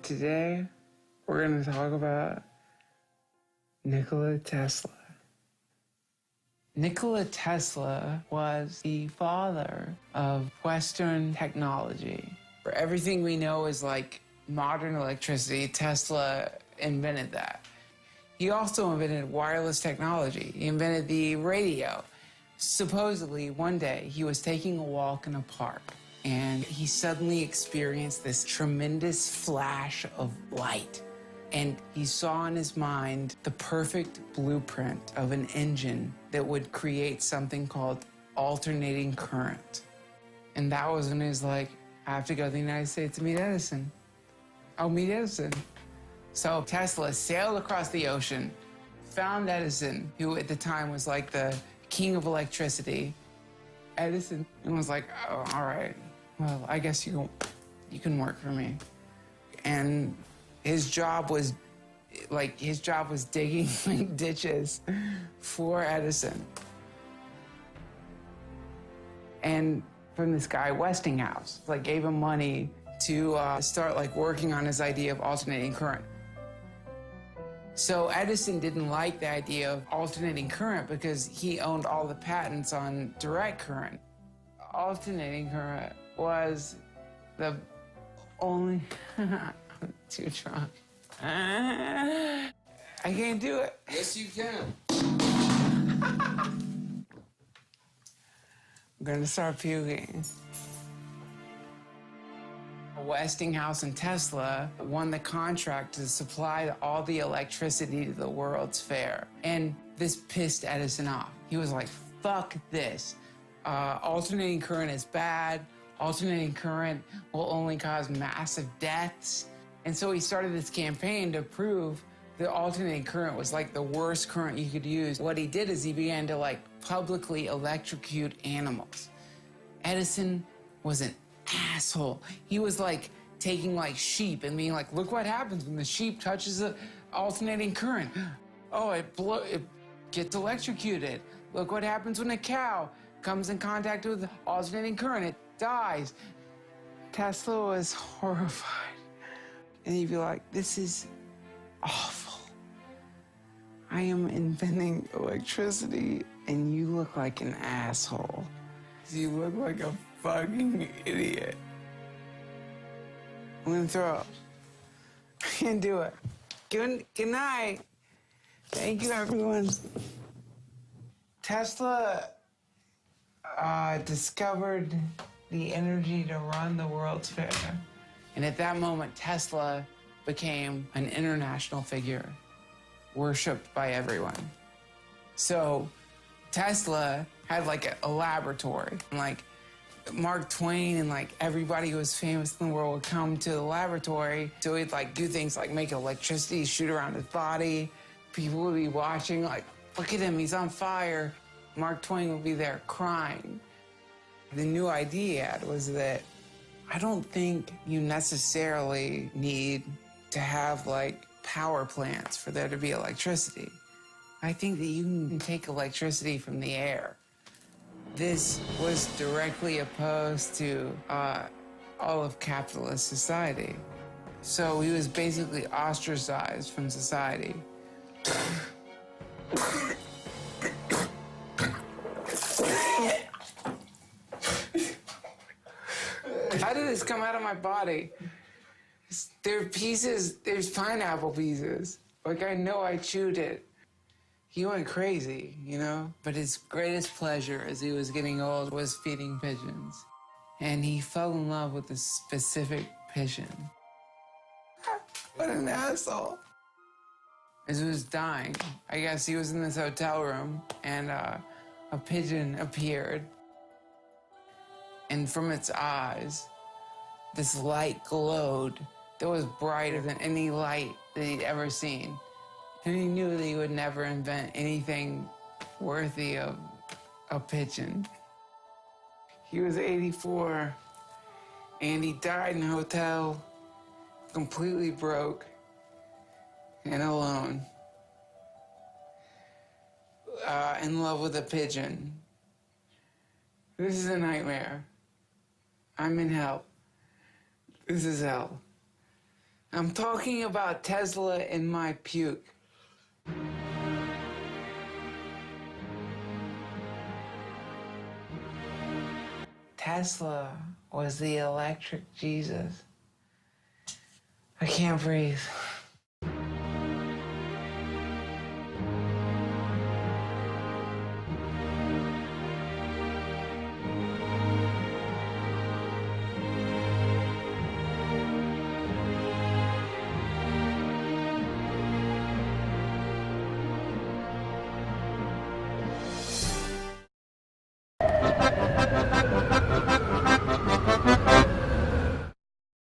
today we're going to talk about Nikola Tesla. Nikola Tesla was the father of Western technology. For everything we know is like modern electricity, Tesla invented that. He also invented wireless technology. He invented the radio. Supposedly, one day, he was taking a walk in a park, and he suddenly experienced this tremendous flash of light. And he saw in his mind the perfect blueprint of an engine that would create something called alternating current. And that was when he was like, I have to go to the United States to meet Edison. I'll meet Edison. So Tesla sailed across the ocean, found Edison, who at the time was like the king of electricity. Edison was like, oh, all right, well, I guess you can work for me. And his job was digging like ditches for Edison. And from this guy Westinghouse, like gave him money to start like working on his idea of alternating current. So Edison didn't like the idea of alternating current because he owned all the patents on direct current. Alternating current was the only... I'm too drunk. I can't do it. Yes, you can. I'm gonna start puking. Westinghouse and Tesla won the contract to supply all the electricity to the World's Fair. And this pissed Edison off. He was like, fuck this. Alternating current is bad. Alternating current will only cause massive deaths. And so he started this campaign to prove that alternating current was like the worst current you could use. What he did is he began to like publicly electrocute animals. Edison was an asshole. He was like taking like sheep and being like, look what happens when the sheep touches the alternating current. Oh, it gets electrocuted. Look what happens when a cow comes in contact with alternating current. It dies. Tesla was horrified. And he'd be like, this is awful. I am inventing electricity and you look like an asshole. You look like a fucking idiot. I'm gonna throw up. I can't do it. Good night. Thank you, everyone. Tesla discovered the energy to run the World's Fair. And at that moment, Tesla became an international figure, worshipped by everyone. So Tesla had like a laboratory, and like Mark Twain and like everybody who was famous in the world would come to the laboratory. So he'd like do things like make electricity shoot around his body. People would be watching like, look at him, he's on fire. Mark Twain would be there crying. The new idea he had was that I don't think you necessarily need to have like power plants for there to be electricity. I think that you can take electricity from the air. This was directly opposed to all of capitalist society. So he was basically ostracized from society. How did this come out of my body? There are pieces, there's pineapple pieces. Like, I know I chewed it. He went crazy, you know? But his greatest pleasure as he was getting old was feeding pigeons. And he fell in love with a specific pigeon. What an asshole. As he was dying, I guess he was in this hotel room and a pigeon appeared. And from its eyes, this light glowed that was brighter than any light that he'd ever seen. And he knew that he would never invent anything worthy of a pigeon. He was 84, and he died in a hotel, completely broke and alone, in love with a pigeon. This is a nightmare. I'm in hell. This is hell. I'm talking about Tesla in my puke. Tesla was the electric Jesus. I can't breathe.